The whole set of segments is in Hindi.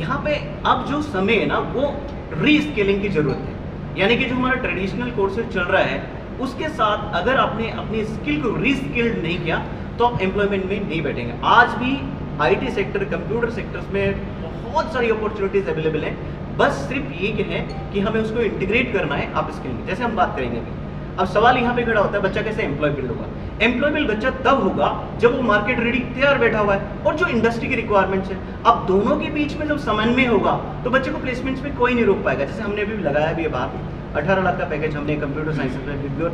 यहाँ पे अब जो समय है ना वो रीस्केलिंग की जरूरत है। यानी कि जो हमारा ट्रेडिशनल कोर्सेज चल रहा है उसके साथ अगर आपने अपनी स्किल को रीस्किल्ड नहीं किया तो आप एम्प्लॉयमेंट में नहीं बैठेंगे। आज भी आईटी सेक्टर, कंप्यूटर सेक्टर्स में बहुत सारी अपॉर्चुनिटीज अवेलेबल हैं, बस सिर्फ ये है कि हमें उसको इंटीग्रेट करना है आप स्किल में। जैसे हम बात करेंगे अभी, अब सवाल यहाँ पे खड़ा होता है बच्चा कैसे एम्प्लॉयबल होगा। एम्प्लॉयबल बच्चा तब होगा जब वो मार्केट रेडी तैयार बैठा हुआ है और जो इंडस्ट्री की रिक्वायरमेंट्स है, अब दोनों के बीच में जब समन्वय होगा तो बच्चे को प्लेसमेंट्स में कोई नहीं रोक पाएगा। जैसे हमने अभी लगाया भी है बात, 18 लाख का पैकेज हमने कंप्यूटर साइंस में बिब्लियो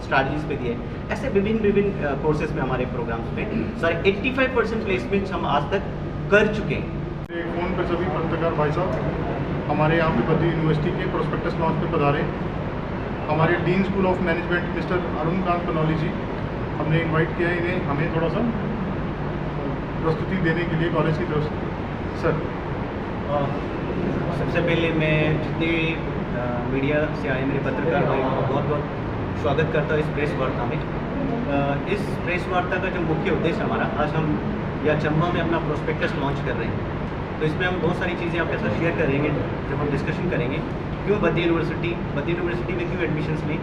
स्ट्रैटेजीज पे दिए। ऐसे विभिन्न कोर्सेज में हमारे प्रोग्राम्स में सारे 85% प्लेसमेंट्स हम आज तक कर चुके हैं। फ़ोन पर सभी पत्रकार भाई साहब हमारे यहाँ पे बद्दी यूनिवर्सिटी के प्रोस्पेक्टस लॉन्च पे पधारे। हमारे dean school of management mister Arun Kant Kanauli ji, हमने इनवाइट किया है इन्हें हमें थोड़ा सा प्रस्तुति देने के लिए कॉलेज की तरफ से। सर, सबसे पहले मैं जितने मीडिया से आए मेरे पत्रकार भाई का बहुत बहुत स्वागत करता हूँ इस प्रेस वार्ता में। इस प्रेस वार्ता का जो मुख्य उद्देश्य हमारा, आज हम या चंबा में अपना प्रोस्पेक्टस लॉन्च कर रहे हैं, तो इसमें हम बहुत सारी चीज़ें आपके साथ शेयर करेंगे। जब हम डिस्कशन करेंगे क्यों बद्दी यूनिवर्सिटी में क्यों एडमिशन्स ली,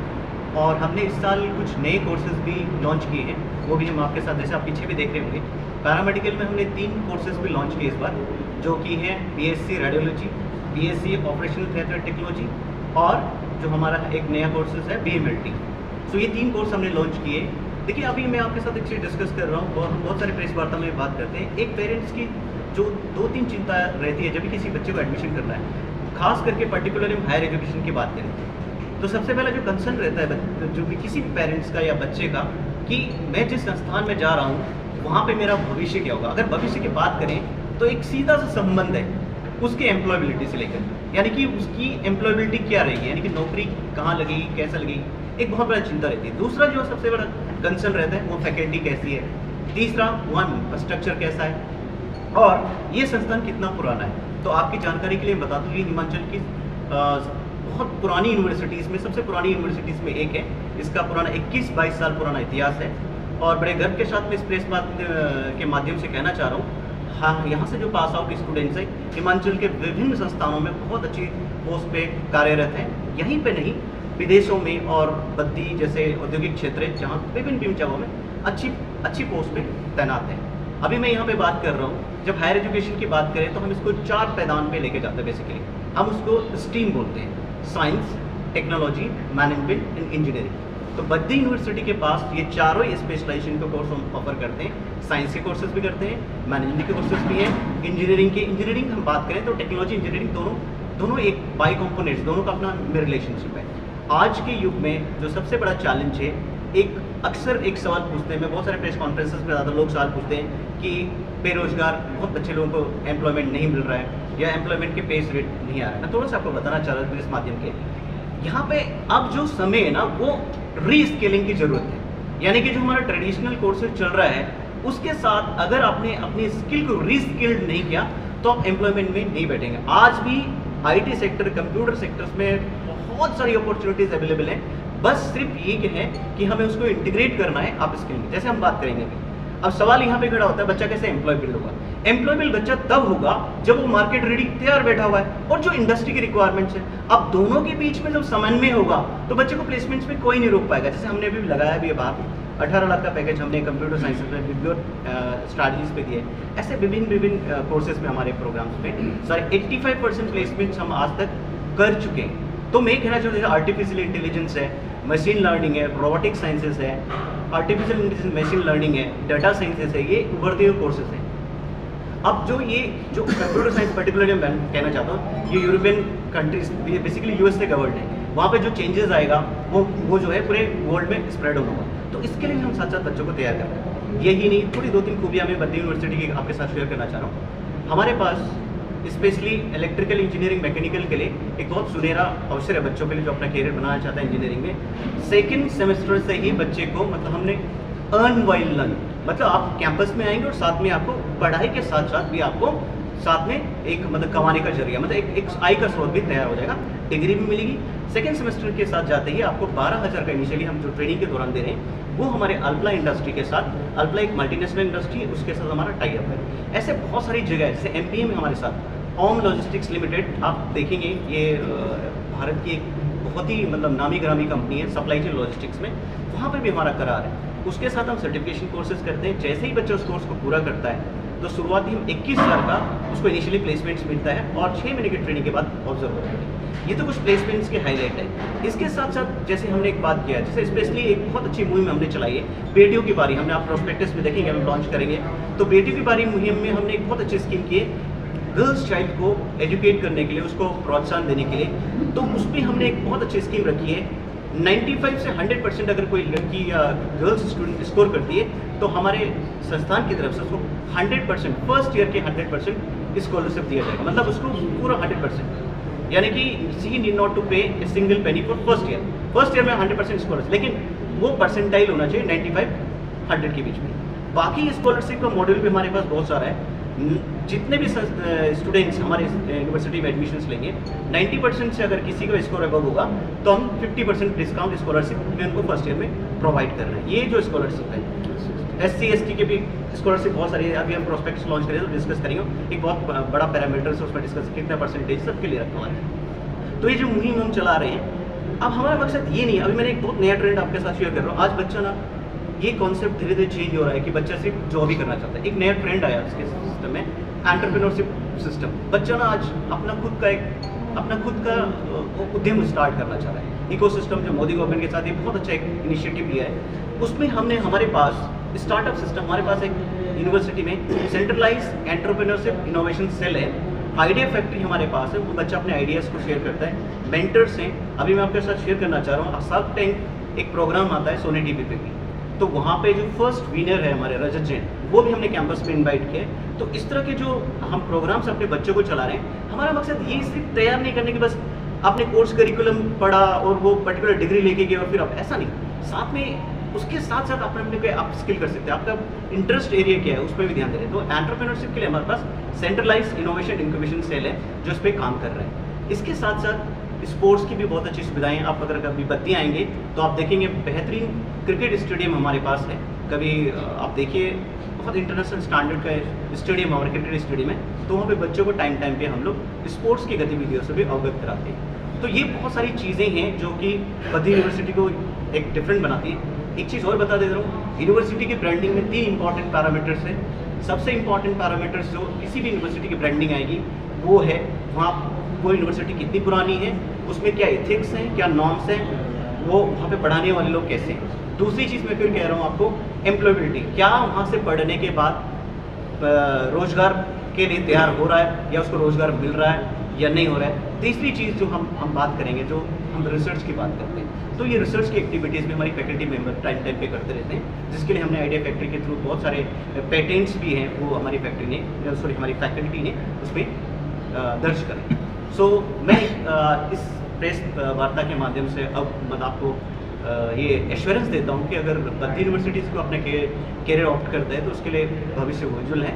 और हमने इस साल कुछ नए कोर्सेज भी लॉन्च किए हैं, वो भी हम आपके साथ, जैसे आप पीछे भी देख रहे होंगे, पैरामेडिकल में हमने 3 कोर्सेज भी लॉन्च किए इस बार, जो कि हैं BSc radiology, BSc operational theatre technology, और जो हमारा एक नया कोर्सेज है बीएमएलटी। सो ये 3 कोर्स हमने लॉन्च किए। देखिए, अभी मैं आपके साथ एक चीज़ डिस्कस कर रहा हूँ और हम बहुत सारे प्रेस वार्ता में बात करते हैं। एक पेरेंट्स की जो 2-3 चिंता रहती है जब भी किसी बच्चे को एडमिशन करना है, खास करके पर्टिकुलरली हम हायर एजुकेशन की बात करें तो सबसे पहला जो कंसर्न रहता है जो भी किसी भी पेरेंट्स का या बच्चे का, कि मैं जिस संस्थान में जा रहा हूँ वहाँ पे मेरा भविष्य क्या होगा। अगर भविष्य की बात करें तो एक सीधा सा संबंध है उसके एम्प्लॉयबिलिटी से लेकर, यानी कि उसकी एम्प्लॉयबिलिटी क्या रहेगी, यानी कि नौकरी कहाँ लगेगी, कैसा लगेगी, एक बहुत बड़ा चिंता रहती है। दूसरा जो सबसे बड़ा कंसर्न रहता है वो फैकल्टी कैसी है, तीसरा वहाँ इंफ्रास्ट्रक्चर कैसा है, और ये संस्थान कितना पुराना है। तो आपकी जानकारी के लिए बता दूँ, ये हिमाचल की बहुत पुरानी यूनिवर्सिटीज़ में, सबसे पुरानी यूनिवर्सिटीज़ में एक है। इसका पुराना 21-22 साल पुराना इतिहास है, और बड़े गर्व के साथ में इस प्रेस बात के माध्यम से कहना चाह रहा हूँ, हाँ, यहाँ से जो पास आउट स्टूडेंट्स हैं हिमाचल के विभिन्न संस्थानों में बहुत अच्छी पोस्ट पे कार्यरत हैं। यहीं पे नहीं, विदेशों में और बद्दी जैसे औद्योगिक क्षेत्र है जहाँ विभिन्न जगहों में अच्छी पोस्ट पे तैनात हैं। अभी मैं यहाँ पे बात कर रहा हूँ, जब हायर एजुकेशन की बात करें तो हम इसको 4 पैदान पे लेके जाते हैं। बेसिकली हम उसको स्ट्रीम बोलते हैं, science, technology, management and engineering. तो बद्दी यूनिवर्सिटी के पास ये चारों ही स्पेशलाइजेशन के कोर्स हम ऑफर करते हैं। साइंस के कोर्सेज भी करते हैं, मैनेजमेंट के कोर्सेज भी हैं, इंजीनियरिंग हम बात करें तो टेक्नोलॉजी इंजीनियरिंग दोनों एक बाई कॉम्पोनेंट्स, दोनों का अपना रिलेशनशिप है। आज के युग में जो सबसे बड़ा चैलेंज है, अक्सर एक सवाल पूछते हैं, मैं बहुत सारे प्रेस कॉन्फ्रेंसेस में ज़्यादा लोग सवाल पूछते हैं कि बेरोजगार बहुत अच्छे लोगों को एम्प्लॉयमेंट नहीं मिल रहा है या एम्प्लॉयमेंट के पेस रेट नहीं आ रहा है। मैं थोड़ा सा आपको बताना चाह रहा हूँ इस माध्यम के, यहाँ पे अब जो समय है ना वो रीस्केलिंग की जरूरत है। यानी कि जो हमारा ट्रेडिशनल कोर्सेज चल रहा है उसके साथ अगर आपने अपनी स्किल को रीस्किल्ड नहीं किया तो आप एम्प्लॉयमेंट में नहीं बैठेंगे। आज भी आईटी सेक्टर, कंप्यूटर सेक्टर्स में बहुत सारी अपॉर्चुनिटीज अवेलेबल हैं, बस सिर्फ ये है कि हमें उसको इंटीग्रेट करना है आप स्किल में। जैसे हम बात करेंगे अभी, अब सवाल यहाँ पे खड़ा होता है बच्चा कैसे एम्प्लॉयबल होगा। एम्प्लॉयबल बच्चा तब होगा जब वो मार्केट रेडी तैयार बैठा हुआ है और जो इंडस्ट्री की रिक्वायरमेंट्स है, अब दोनों के बीच में जब समन्वय होगा तो बच्चे को प्लेसमेंट्स में कोई नहीं रोक पाएगा। जैसे हमने अभी लगाया भी है बात, 18 लाख का पैकेज हमने कंप्यूटर साइंस में बिब्लियो स्ट्रैटेजीज पे दिए। ऐसे विभिन्न कोर्सेज में हमारे प्रोग्राम्स में सारे 85% प्लेसमेंट्स हम आज तक कर चुके हैं। तो मैं कहना चाहूँ, जैसे आर्टिफिशियल इंटेलिजेंस है, मशीन लर्निंग है, रोबोटिक साइंसेस है, आर्टिफिशियल इंटेलिजेंस, मशीन लर्निंग है, डाटा साइंसेस है, ये उभरते हुए कोर्सेज हैं। अब जो कंप्यूटर साइंस पर्टिकुलरली मैं कहना चाहता हूँ, ये यूरोपियन कंट्रीज, बेसिकली यूएस से गवर्नड है, वहाँ पे जो चेंजेस आएगा वो जो है पूरे वर्ल्ड में स्प्रेड होगा। तो इसके लिए हम साथ साथ बच्चों को तैयार कर रहे हैं। यही नहीं, थोड़ी 2-3 खूबियाँ मैं बद्दी यूनिवर्सिटी की आपके साथ शेयर करना चाह रहा हूँ। हमारे पास स्पेशली इलेक्ट्रिकल इंजीनियरिंग, मैकेनिकल के लिए एक बहुत सुनहरा अवसर है बच्चों के लिए जो अपना करियर बनाना चाहता है इंजीनियरिंग में। 2nd सेमेस्टर से ही बच्चे को, मतलब हमने अर्न वाइल लर्न, मतलब आप कैंपस में आएंगे और साथ में आपको पढ़ाई के साथ साथ भी आपको साथ में एक मतलब कमाने का जरिया, मतलब एक आय का स्रोत भी तैयार हो जाएगा, डिग्री भी मिलेगी। 2nd सेमेस्टर के साथ जाते ही आपको 12,000 का इनिशियली हम जो ट्रेनिंग के दौरान दे रहे हैं वो हमारे अल्प्ला इंडस्ट्री के साथ, अल्प्ला एक मल्टीनेशनल इंडस्ट्री है, उसके साथ हमारा टाई अप है। ऐसे बहुत सारी जगह है, जैसे एमपीए में हमारे साथ ओम लॉजिस्टिक्स लिमिटेड, आप देखेंगे ये भारत की एक बहुत ही मतलब नामी ग्रामी कंपनी है सप्लाई चेन लॉजिस्टिक्स में, वहाँ पर भी हमारा करार है। उसके साथ हम सर्टिफिकेशन कोर्सेज करते हैं। जैसे ही बच्चा उस कोर्स को पूरा करता है तो शुरुआती हम 21,000 का उसको इनिशियली प्लेसमेंट्स मिलता है और 6 महीने की ट्रेनिंग के बाद ऑब्जर्व होता है। ये तो कुछ प्लेसमेंट्स के हाईलाइट है। इसके साथ साथ जैसे हमने एक बात किया, जैसे स्पेशली एक बहुत अच्छी मुहिम हमने चलाई है बेटियों की बारी। हमने आप प्रोस्पेक्टस में देखेंगे, हम लॉन्च करेंगे, तो बेटियों की बारी मुहिम में हमने एक बहुत अच्छी स्कीम की है गर्ल्स चाइल्ड को एजुकेट करने के लिए, उसको प्रोत्साहन देने के लिए। तो उसमें हमने एक बहुत अच्छी स्कीम रखी है। 95 से 100% अगर कोई लड़की या गर्ल्स स्टूडेंट स्कोर करती है तो हमारे संस्थान की तरफ से उसको 100% फर्स्ट ईयर के 100% स्कॉलरशिप दिया जाएगा। मतलब उसको पूरा 100%, यानी कि सी नीड नॉट टू पे a single penny for first year. First year में 100% स्कॉलरशिप, लेकिन वो परसेंटाइल होना चाहिए 95-100 के बीच में। बाकी स्कॉलरशिप का मॉडल भी हमारे पास बहुत सारा है। जितने भी स्टूडेंट्स हमारे यूनिवर्सिटी में एडमिशन्स लेंगे, 90% से अगर किसी का स्कोर अबव होगा तो हम 50% डिस्काउंट स्कॉलरशिप में उनको फर्स्ट ईयर में प्रोवाइड कर रहे हैं। ये जो स्कॉलरशिप है, SC ST के भी स्कॉलरशिप बहुत सारी है। अभी हम प्रोस्पेक्ट्स लॉन्च करें तो डिस्कस करेंगे, एक बहुत बड़ा पैरामीटर है उसमें डिस्कस, कितना परसेंटेज सबके लिए रखा हुआ है। तो ये जो मुहिम हम चला रहे हैं, अब हमारा मकसद ये नहीं है। अभी मैंने एक बहुत नया ट्रेंड आपके साथ शेयर कर रहा हूँ। आज बच्चा ना, ये कॉन्सेप्ट धीरे धीरे चेंज हो रहा है कि बच्चा सिर्फ जॉब ही करना चाहता है। एक नया ट्रेंड आया उसके सिस्टम में, एंटरप्रेन्योरशिप सिस्टम। बच्चा ना आज अपना खुद का उद्यम स्टार्ट करना चाह रहा है। इकोसिस्टम जो मोदी गवर्नमेंट के साथ ये बहुत अच्छा एक इनिशिएटिव लिया है, उसमें हमने हमारे पास स्टार्टअप सिस्टम, हमारे पास एक यूनिवर्सिटी में सेंट्रलाइज एंटरप्रेन्योरशिप इनोवेशन सेल है। आइडिया फैक्ट्री हमारे पास है, वो बच्चा अपने आइडियाज़ को शेयर करता है। मेंटर्स हैं, अभी मैं आपके साथ शेयर करना चाह रहा हूँ। शार्क टैंक एक प्रोग्राम आता है सोनी टीवी पे भी, तो वहाँ पे जो फर्स्ट विनर है हमारे रजत जैन, वो भी हमने कैंपस में इनवाइट किया है। तो इस तरह के जो हम प्रोग्राम्स अपने बच्चों को चला रहे हैं, हमारा मकसद ये सिर्फ तैयार नहीं करने की बस आपने कोर्स करिकुलम पढ़ा और वो पर्टिकुलर डिग्री लेके गए और फिर आप, ऐसा नहीं। साथ में उसके साथ साथ अपने आप स्किल कर सकते हैं। आपका इंटरेस्ट एरिया क्या है उस पर भी ध्यान दे रहे हैं। तो एंटरप्रेन्योरशिप के लिए हमारे पास सेंट्रलाइज इनोवेशन इंक्यूबेशन सेल है जो इस पर काम कर रहा है। इसके साथ साथ स्पोर्ट्स की भी बहुत अच्छी सुविधाएं हैं। आप अगर कभी बत्ती आएंगे तो आप देखेंगे बेहतरीन क्रिकेट स्टेडियम हमारे पास है। कभी आप देखिए बहुत इंटरनेशनल स्टैंडर्ड का स्टेडियम हमारा क्रिकेट स्टेडियम है, तो वहाँ पे बच्चों को टाइम पे हम लोग स्पोर्ट्स की गतिविधियों से भी अवगत कराते हैं। तो ये बहुत सारी चीज़ें हैं जो कि बद्दी यूनिवर्सिटी को एक डिफरेंट बनाती है। एक चीज़ और बता दे रहा हूँ, यूनिवर्सिटी की ब्रांडिंग में 3 इंपॉर्टेंट पैरामीटर्स हैं। सबसे इंपॉर्टेंट पैरामीटर्स जो किसी भी यूनिवर्सिटी की ब्रांडिंग आएगी वो है वहाँ वो यूनिवर्सिटी कितनी पुरानी है, उसमें क्या एथिक्स हैं, क्या नॉर्म्स हैं, वो वहाँ पे पढ़ाने वाले लोग कैसे हैं। दूसरी चीज़ मैं फिर कह रहा हूँ आपको, एम्प्लॉयबिलिटी, क्या वहाँ से पढ़ने के बाद रोजगार के लिए तैयार हो रहा है या उसको रोजगार मिल रहा है या नहीं हो रहा है। तीसरी चीज़ जो हम बात करेंगे, जो हम रिसर्च की बात करते हैं, तो ये रिसर्च की एक्टिविटीज़ में हमारी फैकल्टी मेंबर टाइम पे करते रहते हैं, जिसके लिए हमने आइडिया फैक्ट्री के थ्रू बहुत सारे पेटेंट्स भी हैं वो हमारी हमारी फैकल्टी ने उसमें दर्ज करें। सो मैं इस प्रेस वार्ता के माध्यम से अब मैं आपको ये एश्योरेंस देता हूँ कि अगर बद्दी यूनिवर्सिटीज़ को अपने कैरियर ऑप्ट करता है तो उसके लिए भविष्य उज्ज्वल है।